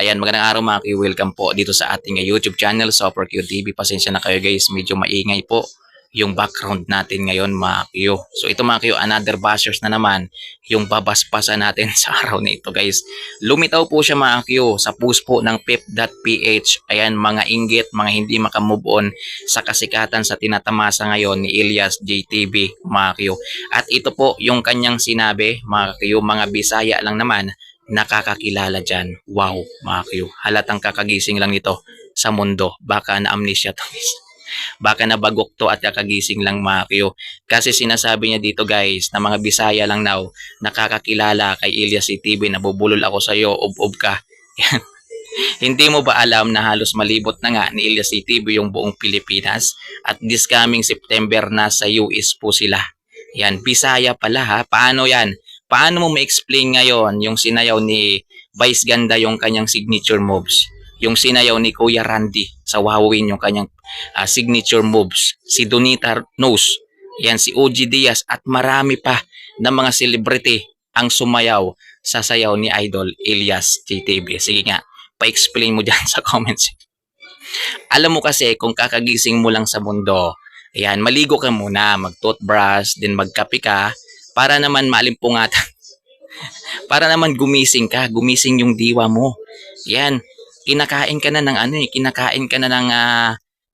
Ayan, magandang araw mga Q. Welcome po dito sa ating YouTube channel, Super Q TV. Pasensya na kayo guys, medyo maingay po yung background natin ngayon mga Q. So ito mga Q, another bashers na naman yung babaspasan natin sa araw na ito guys. Lumitaw po siya mga Q sa post po ng pip.ph. Ayan, mga inggit, mga hindi makamove on sa kasikatan sa tinatamasa ngayon ni Elias JTB mga Q. At ito po yung kanyang sinabi mga Q, mga Bisaya lang naman nakakakilala dyan. Wow, mga Q. Halatang kakagising lang nito sa mundo. Baka na-amnesia to. Baka nabagok to at kakagising lang mga Q. Kasi sinasabi niya dito guys na mga Bisaya lang daw nakakakilala kay Elias CTV. Nabubulol ako sa iyo, ub-ub ka. Hindi mo ba alam na halos malibot na nga ni Elias CTV yung buong Pilipinas? At this coming September na sa US po sila. Yan, Bisaya pala ha. Paano yan? Paano mo ma-explain ngayon yung sinayaw ni Vice Ganda yung kanyang signature moves? Yung sinayaw ni Kuya Randy sa Wowin yung kanyang signature moves. Si Donita Knows, yan si OG Diaz at marami pa na mga celebrity ang sumayaw sa sayaw ni Idol Elias JTB. Sige nga, pa-explain mo dyan sa comments. Alam mo kasi kung kakagising mo lang sa mundo, ayan, maligo ka muna, mag-toothbrush, then magkape ka, para naman malimpungatan. Para naman gumising ka, gumising yung diwa mo. Yan, kinakain ka na ng kinakain ka na ng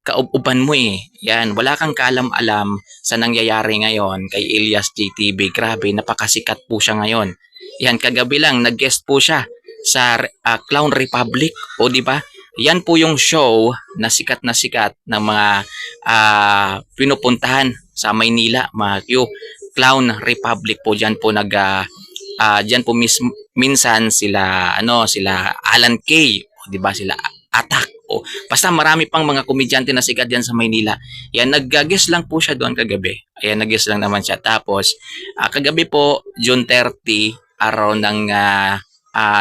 kauuban mo eh. Yan, wala kang kaalam-alam sa nangyayari ngayon kay Elias JTB. Grabe, napakasikat po siya ngayon. Yan, kagabi lang nag-guest po siya sa Clown Republic, o di ba? Yan po yung show na sikat ng mga pinupuntahan sa Maynila, mga Q. Clown Republic po, diyan po diyan po minsan sila sila Alan K, di ba, sila Attack, o basta marami pang mga komedyante na sikat diyan sa Maynila. Yan, nag-guest lang po siya doon kagabi. Ayan, nag-guest lang naman siya. Tapos kagabi po, June 30, araw ng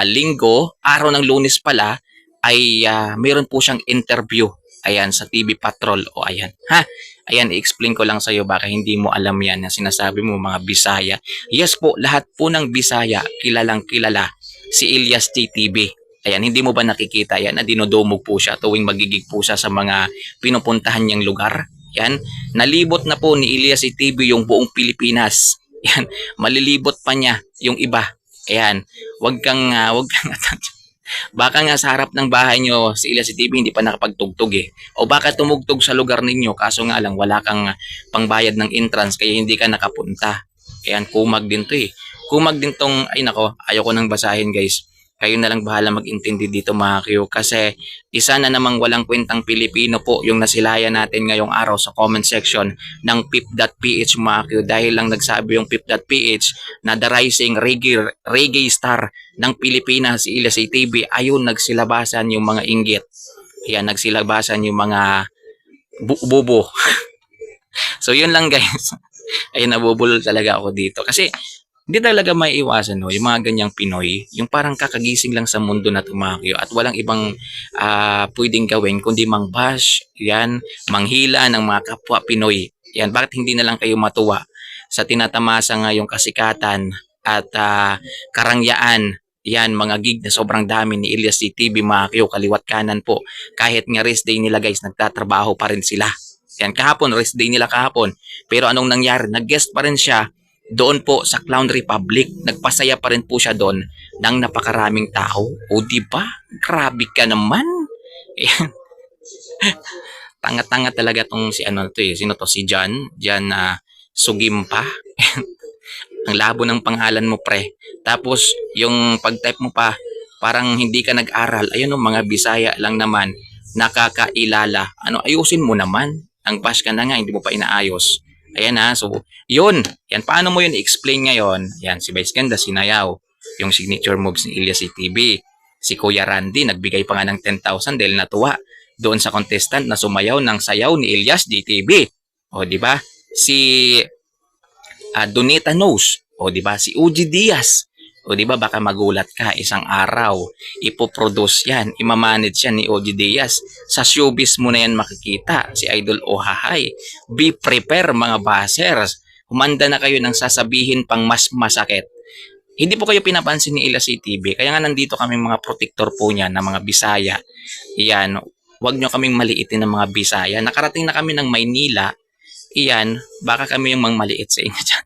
linggo, araw ng Lunes pala, ay mayroon po siyang interview. Ayan, sa TV Patrol. O ayan. Ha? Ayan, i-explain ko lang sa iyo baka hindi mo alam yan na sinasabi mo mga Bisaya. Yes po, lahat po ng Bisaya kilalang kilala si Elias JTB. Ayan, hindi mo ba nakikita yan na dinodumog po siya tuwing magigig po siya sa mga pinupuntahan niyang lugar? Yan, nalibot na po ni Elias JTB yung buong Pilipinas. Yan, malilibot pa niya yung iba. Ayan, wag kang baka nga sa harap ng bahay nyo si Elias TV hindi pa nakapagtugtog eh. O baka tumugtog sa lugar ninyo kaso nga lang wala kang pangbayad ng entrance kaya hindi ka nakapunta. Ayan, kumag din to eh. Kumag din tong, ay nako, ayoko nang basahin guys. Kayo na lang bahala mag-intindi dito mga Q. Kasi isa na namang walang kwentang Pilipino po yung nasilayan natin ngayong araw sa comment section ng pip.ph mga Q. Dahil lang nagsabi yung pip.ph na the rising reggae star ng Pilipinas si Elias TV. Ayun, nagsilabasan yung mga inggit. Ayan, nagsilabasan yung mga bubo. So yun lang guys. Ayun, nabubulol talaga ako dito. Kasi hindi talaga maiiwasan yung mga ganyang Pinoy, yung parang kakagising lang sa mundo na tumakyo at walang ibang pwedeng gawin kundi mangbash, yan, manghila ng mga kapwa Pinoy. Yan, bakit hindi na lang kayo matuwa sa tinatamasa ngayong kasikatan at karangyaan, yan, mga gig na sobrang dami ni Elias TV, mga Q, kaliwat kanan po. Kahit nga rest day nila guys, nagtatrabaho pa rin sila. Yan, kahapon, rest day nila kahapon. Pero anong nangyari? Nag-guest pa rin siya doon po sa Clown Republic. Nagpasaya pa rin po siya doon ng napakaraming tao. O di ba? Grabe ka naman. Tanga-tanga talaga tong si sino to, si John Sugimpa. Ang labo ng pangalan mo pre. Tapos yung pag-type mo pa parang hindi ka nag-aral. Ayun mga Bisaya lang naman nakakailala. Ayusin mo naman. Ang bash ka na nga, hindi mo pa inaayos. Ayan so yun. Yan, paano mo yun i-explain ngayon? Yan, si Vice Ganda sinayaw yung signature moves ni Elias TV. Si Kuya Randy nagbigay pa nga ng 10,000 dahil natuwa doon sa contestant na sumayaw ng sayaw ni Elias JTB. O di ba? Si Donita Knows. O di ba? Si OG Diaz. O di ba, baka magulat ka isang araw ipoproduce yan, imamanage yan ni OG Diaz. Sa showbiz mo na yan makikita si Idol Ohahay. Be prepare mga basers. Humanda na kayo ng sasabihin pang mas masakit. hindi po kayo pinapansin ni Ila CTV. Kaya nga nandito kami mga protector po niya na mga Bisaya. Iyan, wag nyo kaming maliitin ng mga Bisaya. Nakarating na kami ng Maynila. Iyan, baka kami yung mangmaliit sa inyo dyan.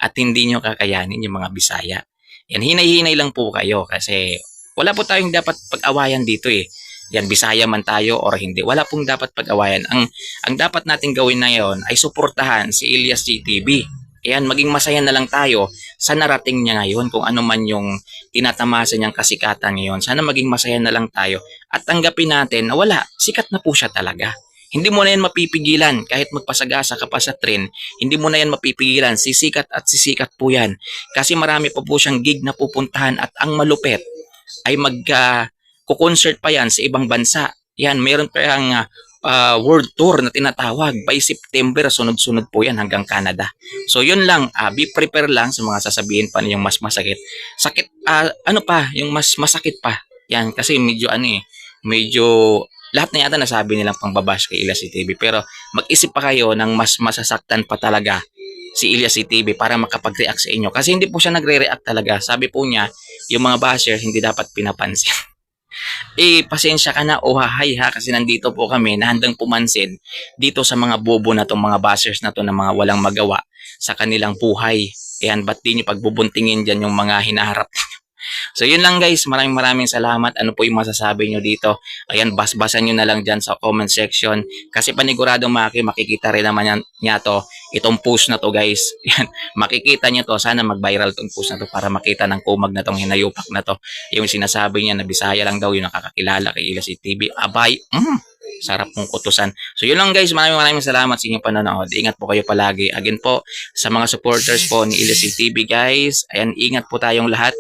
At hindi nyo kakayanin yung mga Bisaya. Yan, hinay-hinay lang po kayo kasi wala po tayong dapat pag-awayan dito eh. Yan, Bisaya man tayo or hindi. Wala pong dapat pag-awayan. Ang dapat nating gawin na yon ay suportahan si Ilyas GTV. Yan, maging masaya na lang tayo sa narating niya ngayon kung ano man yung tinatamasa niyang kasikatan ngayon. Sana maging masaya na lang tayo at tanggapin natin na wala, sikat na po siya talaga. Hindi mo na yan mapipigilan kahit magpasagasa ka pa sa trend. Hindi mo na yan mapipigilan. Sisikat at sisikat po yan. Kasi marami pa po siyang gig na pupuntahan at ang malupet ay kukoncert pa yan sa ibang bansa. Yan, meron pa yung world tour na tinatawag. By September, sunod-sunod po yan hanggang Canada. So yun lang, be prepare lang sa mga sasabihin pa niyong mas masakit. Sakit, ano pa, yung mas masakit pa. Yan, kasi medyo medyo lahat na yata nasabi nilang pangbabash kay Ilyas CTV. Pero mag-isip pa kayo ng mas masasaktan pa talaga si Ilyas CTV para makapag-react sa inyo. Kasi hindi po siya nagre-react talaga. Sabi po niya, yung mga basher hindi dapat pinapansin. Pasensya ka na o hahay ha kasi nandito po kami na handang pumansin dito sa mga bobo na to, mga bashers na to na mga walang magawa sa kanilang buhay. Ayan, ba't di nyo pagbubuntingin dyan yung mga hinaharap? So yun lang guys, maraming salamat. Ano po yung masasabi nyo dito? Ayan, basbasan nyo na lang dyan sa comment section. Kasi paniguradong makikita rin naman niya to, itong post na to guys. Yan, makikita nyo to. Sana mag-viral tong post na to para makita ng kumag na tong hinayupak na to. Yung sinasabi niya na Bisaya lang daw yung nakakakilala kay Ilyas CTV. Abay, sarap mong kutusan. So yun lang guys, maraming salamat sa inyong panonood. Ingat po kayo palagi. Again po, sa mga supporters po ni Ilyas CTV guys, ayan, ingat po tayong lahat.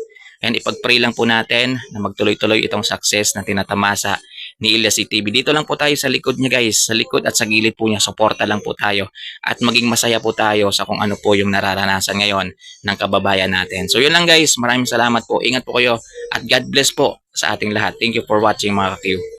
And ipag-pray lang po natin na magtuloy-tuloy itong success na tinatamasa ni Ilyas CTV. Dito lang po tayo sa likod niya guys. Sa likod at sa gilid po niya. Suporta lang po tayo. At maging masaya po tayo sa kung ano po yung nararanasan ngayon ng kababayan natin. So yun lang guys. Maraming salamat po. Ingat po kayo. At God bless po sa ating lahat. Thank you for watching mga ka-Q.